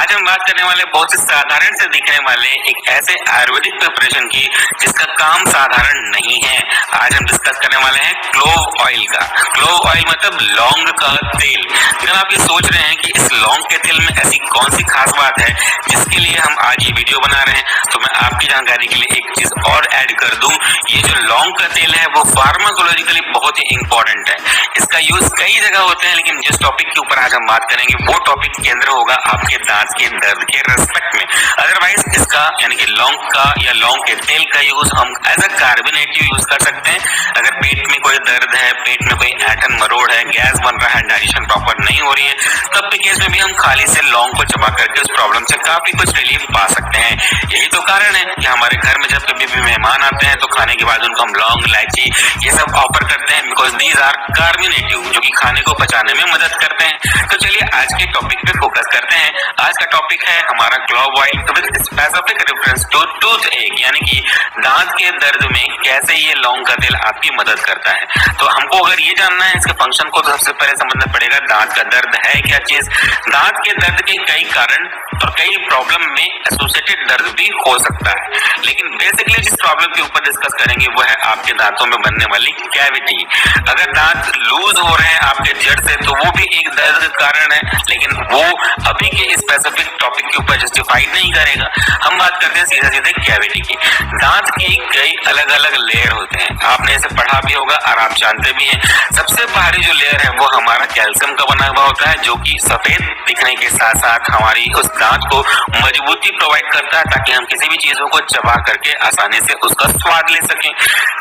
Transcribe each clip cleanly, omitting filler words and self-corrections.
आज हम बात करने वाले बहुत ही साधारण से दिखने वाले एक ऐसे आयुर्वेदिक प्रिपरेशन की जिसका काम साधारण नहीं है। आज हम डिस्कस करने वाले हैं क्लोव ऑयल का। क्लोव ऑयल मतलब लौंग का तेल। अगर आप ये सोच रहे हैं कि इस लौंग के तेल में ऐसी कौन सी खास बात है जिसके लिए हम आज ये वीडियो बना रहे हैं, तो मैं आपकी जानकारी के लिए एक चीज और ऐड कर दूं। ये जो लौंग का तेल है वो फार्माकोलॉजिकली बहुत ही इंपॉर्टेंट है। इसका यूज कई जगह होते हैं, लेकिन जिस टॉपिक के ऊपर आज हम बात करेंगे वो टॉपिक केंद्र होगा आपके दांत के दर्द के रेस्पेक्ट में। अदरवाइज इसका यानी कि लौंग का या लौंग के तेल का यूज हम एज अ कार्बोनेटिव यूज कर सकते हैं। अगर पेट में कोई दर्द है, पेट में कोई ऐंठन मरोड़ है, गैस बन रहा है, डाइजेशन प्रॉपर नहीं हो रही है, तब के केस में भी हम खाली से लौंग को चबा करके उस प्रॉब्लम से काफी कुछ रिलीफ पा सकते हैं। यही तो कारण है कि हमारे घर में जब कभी भी मेहमान आते हैं तो खाने के बाद उनको हम लौंग, इलायची ये सब ऑफर करते हैं, बिकॉज दीज आर कार्बोनेटिव, जो कि खाने को पचाने में मदद करते हैं। तो चलिए आज के टॉपिक पे फोकस करते हैं। आज का टॉपिक है हमारा clove oil with specific reference to toothache, यानी कि दांत के दर्द में कैसे ये लौंग का तेल आपकी मदद करता है। तो हमको अगर ये जानना है इसके फंक्शन को, तो सबसे पहले समझना पड़ेगा दांत का दर्द है क्या चीज। दांत के दर्द के कई कारण और कई प्रॉब्लम में एसोसिएटेड दर्द भी हो सकता है, लेकिन बेसिकली जिस प्रॉब्लम के ऊपर डिस्कस करेंगे वो है आपके दांतों में बनने वाली कैविटी। अगर दांत लूज हो रहे हैं आपके जड़ से तो वो भी एक दर्द का कारण है, लेकिन वो अभी के स्पेसिफिक टॉपिक के ऊपर जस्टिफाइड नहीं करेगा। हम बात करते हैं सीधे सीधे कैविटी की। दांत की कई अलग अलग लेयर होते हैं, आपने इसे पढ़ा भी होगा और आप जानते भी हैं। सबसे बाहरी जो लेयर है वो हमारा कैल्शियम का बना हुआ होता है, जो कि सफेद दिखने के साथ साथ हमारी उस दांत को मजबूती प्रोवाइड करता है, ताकि हम किसी भी चीजों को चबा करके आसानी से उसका स्वाद ले सकें।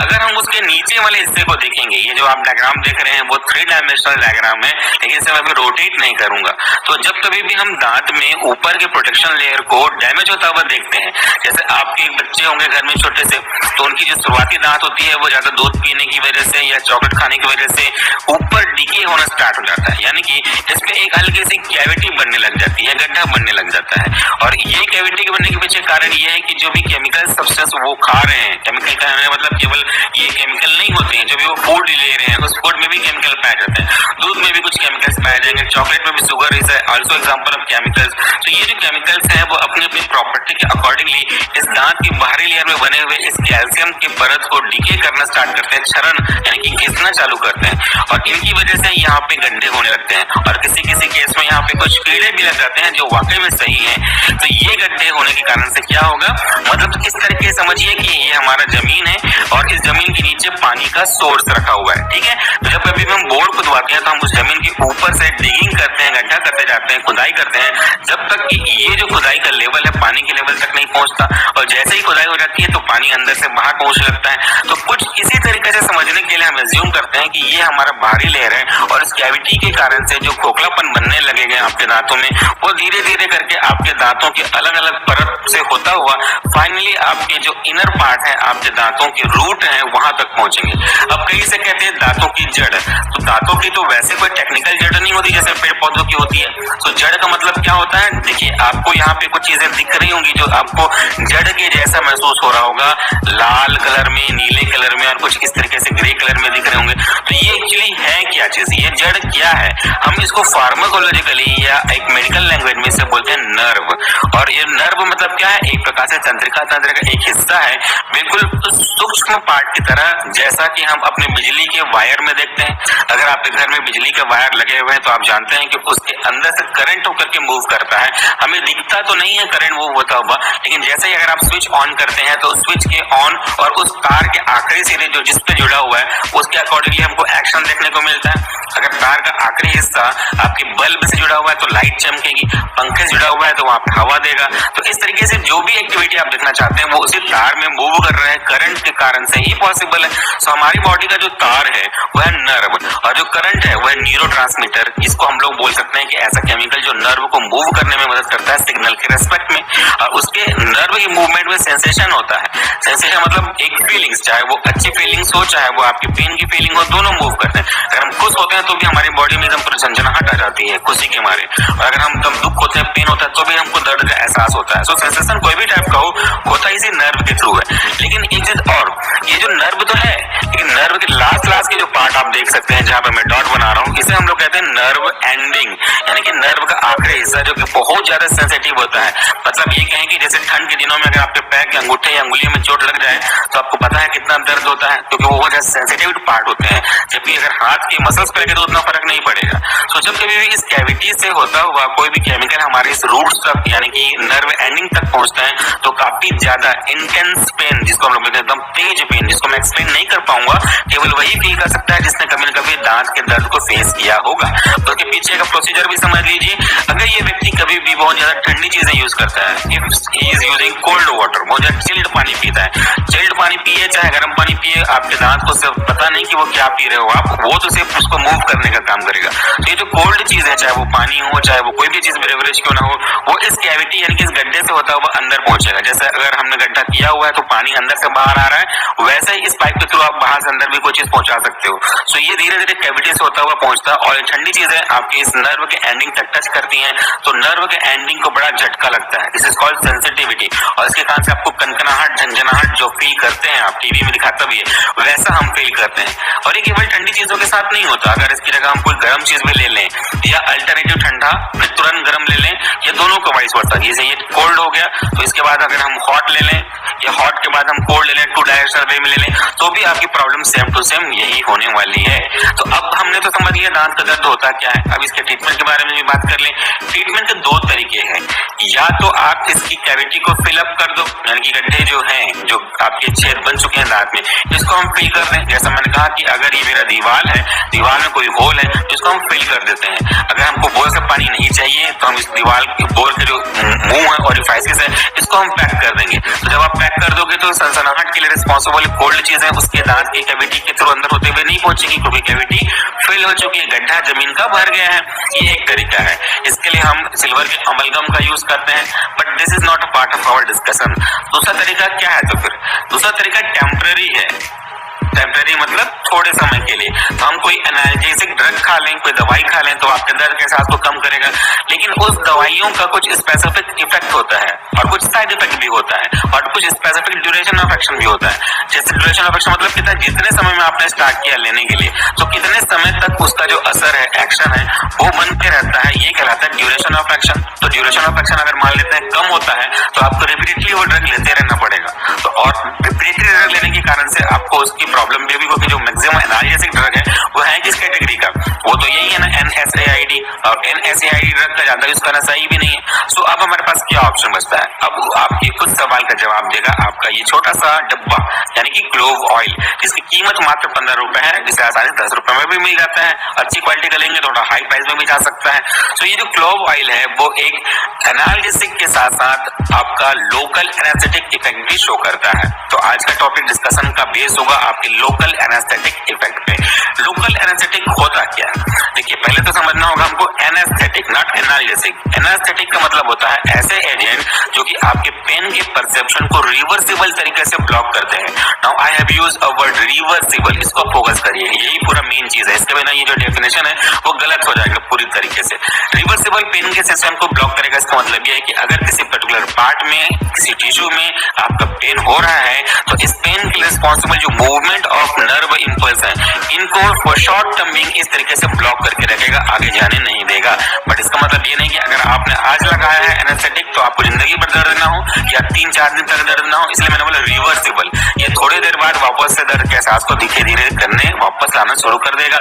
अगर हम उसके नीचे वाले हिस्से को देखेंगे, ये जो आप डायग्राम देख रहे हैं वो 3 डायमेंशनल डायग्राम है, लेकिन इसे मैं रोटेट नहीं करूंगा। तो जब कभी भी हम दांत में ऊपर के प्रोटेक्शन लेयर को डैमेज होता हुआ देखते हैं, जैसे आपके बच्चे होंगे घर में छोटे से, तो उनकी जो शुरुआती दांत होती है वो ज्यादा दूध पीने की वजह से या चॉकलेट खाने की वजह से ऊपर डिके होना स्टार्ट हो जाता है, यानी कि इसमें एक हल्की सी कैविटी बनने लग जाती है, गड्ढा बनने लग जाता है। और ये कैविटी के बनने के पीछे कारण ये है कि जो भी केमिकल सब्सटेंस वो खा रहे हैं, केमिकल का मतलब केवल ये केमिकल नहीं होते हैं, जो भी वो फूड ले रहे हैं उस फूड में भी केमिकल पाए जाते हैं, दूध में भी कुछ केमिकल्स पाए जाएंगे, चॉकलेट में भी sugar is also example of chemicals. तो ये जो केमिकल्स हैं वो अपनी अपनी प्रॉपर्टी के अकॉर्डिंगली इस दांत की बाहरी लेयर में बने हुए इस कैल्शियम की परत को डीके करना स्टार्ट करते हैं, क्षरण यानी कि घिसना चालू करते हैं, और इनकी वजह से यहाँ पे गड्ढे होने लगते हैं, और किसी किसी केस में यहाँ पे कुछ कीड़े भी लग जाते हैं जो वाकई में सही है। तो ये गड्ढे होने के कारण से क्या होगा, मतलब इस तरीके से समझिए कि ये हमारा जमीन है और इस जमीन के नीचे पानी का सोर्स रखा हुआ है, ठीक है। तो जब कभी हम बोर खुदवाते हैं तो हम उस जमीन के ऊपर से डिगिंग करते हैं, गड्ढा करते जाते हैं, खुदाई करते हैं, जब तक कि ये जो खुदाई का लेवल है पानी के लेवल तक नहीं पहुंचता, और जैसे ही खुदाई हो जाती है तो पानी अंदर से बाहर पहुंचने लगता है। तो कुछ इसी तरीके से समझने के लिए हम एज्यूम करते हैं कि ये हमारा बाहरी लेयर है, और इस कैविटी के कारण से जो खोखलापन बनने लगेगा आपके दांतों में, वो धीरे धीरे करके आपके दांतों के अलग अलग परत से होता हुआ फाइनली आपके जो इनर पार्ट है, आपके दांतों के रूट है, वहां तक पहुंचेंगे। अब कई से कहते हैं दांतों की जड़, तो दांतों की तो वैसे कोई टेक्निकल जड़ नहीं होती जैसे पेड़ पौधों की होती है। तो जड़ का मतलब क्या होता है, देखिए आपको यहाँ पे कुछ चीजें दिख रही होंगी जो आपको जड़ के जैसा महसूस हो रहा होगा, लाल कलर में, नीले कलर में और कुछ इस तरीके से ग्रे कलर में दिख रहे होंगे। तो ये एक्चुअली है क्या चीज, ये जड़ क्या है, हम इसको फार्माकोलॉजिकली या एक मेडिकल लैंग्वेज में इसे बोलते हैं नर्व। और ये नर्व मतलब क्या है, एक प्रकार से तंत्रिका तंत्र का एक हिस्सा है, बिल्कुल सूक्ष्म पार्ट की तरह, जैसा कि हम अपने बिजली के वायर में देखते हैं। अगर आपके घर में बिजली के वायर लगे हुए हैं तो आप जानते हैं कि उसके अंदर से करंट होकर के मूव करता है। हमें दिखता तो नहीं है करंट मूव होता हुआ, लेकिन जैसे ही अगर आप स्विच ऑन करते हैं तो स्विच के ऑन और उस तार के आखिरी सिरे जो जिस पे जुड़ा हुआ है उसके अकॉर्डिंगली हमको एक्शन देखने को मिलता है। अगर तार का आखिरी हिस्सा आपके बल्ब से जुड़ा हुआ है तो लाइट चमकेगी, पंखे से जुड़ा हुआ है तो वहां पे हवा देगा। तो इस तरीके से जो भी एक्टिविटी आप देखना चाहते हैं वो उसी तार में मूव कर रहे हैं, करंट के कारण से ही पॉसिबल है। सो हमारी बॉडी का जो तार है वह नर्व, और जो करंट है वह न्यूरोट्रांसमीटर, इसको हम लोग बोल सकते हैं कि ऐसा केमिकल जो नर्व को मूव करने में मदद करता है सिग्नल के रेस्पेक्ट में। और उसके नर्व की मूवमेंट में सेंसेशन होता है, सेंसेशन मतलब एक फीलिंग्स, चाहे वो अच्छी फीलिंग्स हो चाहे वो आपकी पेन की फीलिंग हो, दोनों मूव करते हैं। अगर हम खुश होते हैं तो भी हमारी बॉडी में एकदम पूरी झंझनाहट आ जाती है खुशी के मारे, और अगर हम तब दुख होते हैं, पेन होता है, तो भी हमको दर्द का एहसास होता है। सो सेंसेशन कोई भी टाइप का हो, होता इसी नर्व के थ्रू है। लेकिन एक चीज और, ये जो नर्व तो है लेकिन नर्व के लास्ट के जो पार्ट आप देख सकते हैं, जहाँ पर मैं डॉट बना रहा हूँ, इसे हम लोग कहते हैं नर्व एंडिंग, यानी कि नर्व का आखिरी हिस्सा जो कि बहुत ज्यादा सेंसिटिव होता है। मतलब ये कहें कि जैसे ठंड के दिनों में अगर आपके पैर के अंगूठे या अंगुलियों में चोट लग जाए तो आपको पता है कितना दर्द होता है, क्योंकि वो बहुत सेंसिटिव पार्ट होते हैं। जबकि अगर हाथ के मसल्स पे लगे तो उतना फर्क नहीं पड़ेगा। तो जब कभी भी इस कैविटी से होता हुआ कोई भी केमिकल हमारे इस रूट्स तक यानी कि नर्व एंडिंग तक पहुंचता है तो काफी ज्यादा इंटेंस पेन, जिसको हम लोग कहते हैं एकदम तेज पेन, जिसको मैं एक्सप्लेन नहीं कर पाऊंगा, केवल वही फील कर सकता है जिसने कभी न कभी दांत के दर्द को फेस किया होगा। तो उसके पीछे का प्रोसीजर भी समझ लीजिए। अगर ये व्यक्ति कभी भी बहुत ज्यादा ठंडी चीजें यूज करता है, if he is using cold water, बहुत ज्यादा चिल्ड पानी पीता है, चिल्ड पानी पिए चाहे गर्म पानी पिए, आपके दांत को सिर्फ पता नहीं कि वो क्या पी रहे हो आप, वो तो सिर्फ उसको मूव करने का काम करेगा। तो ये जो कोल्ड चीज है, चाहे वो पानी हो चाहे वो कोई भी चीज बेवरेज क्यों ना हो, वो इस कैविटी यानी कि इस गड्ढे से होता हुआ अंदर पहुंचेगा। जैसे अगर हमने गड्ढा किया हुआ है तो पानी अंदर से बाहर आ रहा है, वैसे ही इस पाइप के थ्रू आप बाहर से अंदर भी कोई चीज पहुंचा सकते हो। सो ये धीरे धीरे कैविटी से होता हुआ पहुंचता है और ठंडी चीजें आपके इस नर्व के एंडिंग तक टच करती हैं तो नर्व के एंडिंग को बड़ा झटका लगता है। This is called sensitivity. और इसके कारण से आपको कनकनाहट, झंझनाहट जो फील करते हैं, आप टीवी में दिखाता भी है, वैसा हम फील करते हैं। और ये केवल ठंडी चीजों के साथ नहीं होता। अगर इसकी जगह हम कोई गर्म चीज भी ले लें या अल्टरनेटिव ठंडा तुरंत गर्म ले लें, ये दोनों का वाइस वर्सा। जैसे ये कोल्ड हो गया तो इसके बाद अगर हम हॉट ले लें या हॉट के बाद हम कोल्ड ले लें, टू डायरेक्शनल वे में ले लें, तो भी आपकी प्रॉब्लम सेम टू सेम यही होने वाली है। तो अब हमने तो समझ लिया दांत का दर्द होता क्या है। अब इसके ट्रीटमेंट के बारे में भी बात कर लें। ट्रीटमेंट के दो तरीके हैं, या तो आप इसकी कैविटी को फिलअप कर दो, यानी कि गड्ढे जो हैं, जो आपके छेद बन चुके हैं दांत में, इसको हम फिल कर दें। जैसा मैंने कहा कि अगर ये मेरा दीवार है, दीवार में कोई होल है, इसको हम फिल कर देते हैं। अगर हमको बोर से पानी नहीं चाहिए तो हम इस दीवार के बोर के जो मुंह है और रिफाइसिस है, इसको हम पैक कर देंगे। तो जब आप पैक कर दोगे तो सनसनाहट के लिए रिस्पॉन्सिबल कोल्ड चीज है उसके दांत की कैविटी के थ्रू अंदर होते हुए नहीं पहुंचेगी, क्योंकि कैविटी फिल हो चुकी है, गड्ढा जमीन का भर गया है। ये एक तरीका है। इसके लिए हम सिल्वर के अमलगम का यूज करते हैं, but this is not a part of our discussion. दूसरा तरीका क्या है? तो फिर दूसरा तरीका टेम्पररी है। टेम्पररी मतलब थोड़े समय के लिए। तो हम कोई एनाल्जेसिक ड्रग खा लें, कोई दवाई खा लें तो आपके दर्द के एहसास को कम करेगा, लेकिन उस दवाइयों का कुछ स्पेसिफिक इफेक्ट होता है और कुछ साइड इफेक्ट भी होता है और कुछ स्पेसिफिक ड्यूरेशन ऑफ एक्शन भी होता है। जैसे ड्यूरेशन ऑफ एक्शन मतलब कितना, जितने समय में आपने स्टार्ट किया लेने के लिए, तो कितने समय तक उसका जो असर है, एक्शन है, वो बनते रहता है, ये कहलाता है ड्यूरेशन ऑफ एक्शन। तो ड्यूरेशन ऑफ एक्शन अगर मान लेते हैं कम होता है तो आपको रिपीटेडली वो ड्रग लेते रहना पड़ेगा। तो और रिपीटेडली ड्रग लेने के कारण से आपको उसकी प्रॉब्लम भी, क्योंकि जो मैक्सिमम एनाल्जेसिक ड्रग है वो है किस कैटेगरी का, वो तो यही है ना, NSAID। और NSAID ड्रग का ज्यादा यूज करना सही भी नहीं है। सो अब हमारे पास क्या ऑप्शन बचता है? अब आपके कुछ सवाल का जवाब देगा आपका ये छोटा सा डब्बा, यानी कि क्लोव ऑयल, जिसकी कीमत मात्र 15 रुपए है, जिसे आसानी से 10 रुपए में भी मिल जाता है। अच्छी क्वालिटी का लेंगे थोड़ा हाई प्राइस में भी जा सकता है। तो ये जो क्लोव ऑयल है वो एक एनाल्जेसिक के साथ साथ आपका लोकल एनेस्थेटिक इफेक्ट भी शो करता है। तो आज का टॉपिक डिस्कशन का बेस होगा आपके लोकल एनेस्थेटिक इफेक्ट पे। लोकल एनेस्थेटिक होता क्या है? देखिए, पहले तो समझना होगा हमको एनेस्थेटिक, नॉट एनाल्जेसिक। एनेस्थेटिक का मतलब होता है ऐसे एजेंट जो कि आपके पेन के परसेप्शन को रिवर्सिबल तरीके से ब्लॉक करते हैं। Now I have used a word reversible, इसको फोकस करिए, यही पूरा मेन चीज है। इसके बिना ये जो डेफिनेशन है वो गलत हो जाएगा पूरी तरीके से। रिवर्सिबल पेन के सिस्टम को ब्लॉक करेगा, इसका मतलब ये है कि अगर किसी पर्टिकुलर पार्ट में, किसी टिश्यू में आपका पेन हो रहा है तो इस पेन के लिए रिस्पॉन्सिबल जो मूवमेंट ऑफ नर्व इंपल्स है, इनको फॉर शॉर्ट टर्म बिंग इस तरीके से ब्लॉक करके रखेगा, आगे जाने नहीं देगा। बट इसका मतलब ये नहीं कि अगर आपने आज लगाया है एनेस्थेटिक तो आपको जिंदगी भर दर्द ना हो या 3-4 दिन तक दर्द ना हो। इसलिए मैंने बोला रिवर्सिबल, ये थोड़ी देर बाद वापस से दर्द के एहसास को धीरे धीरे करने वापस लाना शुरू कर देगा।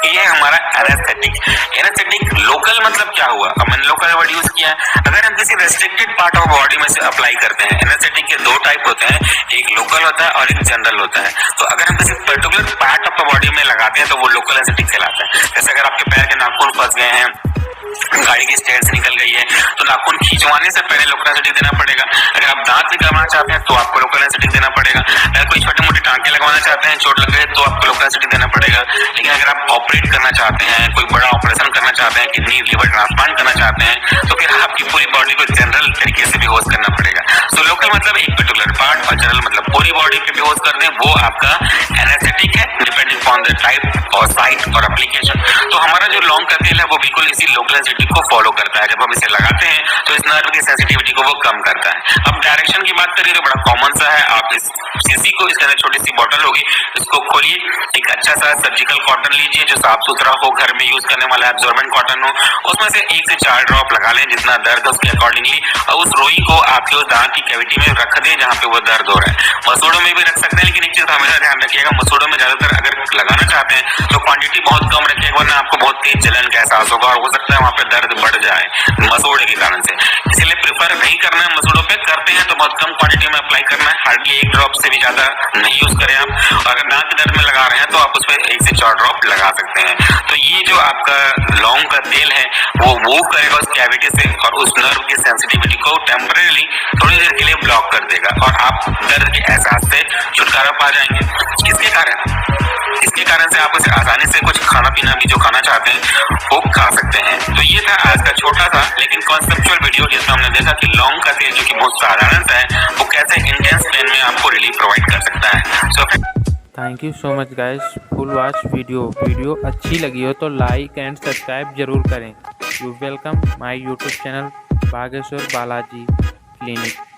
ये हमारा एनेस्थेटिक। एनेस्थेटिक लोकल मतलब क्या हुआ? अब मैंने लोकल वर्ड यूज किया है। अगर हम किसी रेस्ट्रिक्टेड पार्ट ऑफ बॉडी में से अप्लाई करते हैं, एनेस्थेटिक के दो टाइप होते हैं, एक लोकल होता है और एक जनरल होता है। तो अगर हम किसी particular part of the body में लगाते हैं तो वो लोकल एनेस्थेटिक कहलाता है। जैसे अगर आपके पैर के नाखून फंस गए हैं, गाड़ी की स्टेयर से निकल गई है, तो नाखून खींचवाने से पहले लोकल एनेस्थेटिक देना पड़ेगा। अगर आप दांत निकालना चाहते हैं तो आपको लोकल एनेस्थेटिक देना पड़ेगा। अगर कोई छोटे मोटे टांके लगवाना चाहते हैं, चोट लग गए, तो आपको लोकल एनेस्थेटिक देना पड़ेगा। लेकिन अगर आप ऑपरेट करना चाहते हैं, कोई बड़ा ऑपरेशन करना चाहते हैं, किडनी लिवर ट्रांसप्लांट करना चाहते हैं, तो फिर आपकी पूरी बॉडी को जनरल तरीके से बेहोश करना पड़ेगा। तो लोकल मतलब एक पर्टिकुलर पार्ट और जनरल मतलब पूरी बॉडी पे बेहोश कर दें, वो आपका एनेस्थेटिक है, डिपेंडिंग ऑन द टाइप और साइज साइट और एप्लीकेशन। तो हमारा जो लौंग का तेल है वो बिल्कुल इसी लोकल सेंसिटिविटी को फॉलो करता है। जब हम इसे लगाते हैं तो इस नर्व की सेंसिटिविटी को वो कम करता है। अब डायरेक्शन की बात करिए तो बड़ा कॉमन सा है। आप इस शीशी को, इसके अंदर छोटी सी बॉटल होगी, इसको खोलिए, एक अच्छा सा सर्जिकल कॉटन लीजिए जो साफ सुथरा हो, घर में यूज करने वाला एब्जॉर्बेंट कॉटन हो, उसमें से 1 से 4 ड्रॉप लगा लें, जितना दर्द है उसके अकॉर्डिंगली, और उस रोई को आपके उस दांत की कैविटी में रख दें जहाँ पे वो दर्द हो रहा है। मसूड़ों में भी रख सकते हैं, लेकिन एक चीज हमेशा ध्यान रखिएगा, मसूड़ों में ज्यादातर अगर लगाना चाहते हैं तो क्वांटिटी बहुत कम रखिएगा, वरना आपको बहुत तेज जलन का एहसास होगा और हो सकता है वहाँ पे दर्द बढ़ जाए मसूड़े के कारण से। इसलिए प्रेफर नहीं करना है मसूड़ों पे, करते हैं तो बहुत कम क्वांटिटी में अप्लाई करना है, हार्डली 1 ड्रॉप से भी ज्यादा नहीं यूज करें आप। अगर नाक के दर्द में लगा रहे हैं तो आप उसमें 1 से 4 ड्रॉप लगा सकते हैं। तो ये जो आपका लौंग का तेल है वो मूव करेगा उस कैविटी से और उस नर्व की सेंसिटिविटी को टेम्परेरी थोड़ी देर के लिए ब्लॉक कर देगा और आप दर्द के एहसास से छुटकारा पा जाएंगे। इसके कारण से आप उसे आसानी से कुछ खाना पीना भी जो खाना चाहते हैं वो खा सकते हैं। तो ये था आज का छोटा सा लेकिन कॉन्सेप्चुअल वीडियो, जिसमें हमने देखा कि लौंग का तेल जो कि बहुत साधारण सा है वो कैसे इंटेंस पेन में आपको रिलीफ प्रोवाइड कर सकता है। Thank you so much guys, full watch video अच्छी लगी हो तो लाइक एंड सब्सक्राइब जरूर करें। You welcome my YouTube channel Bageshwar Balaji clinic.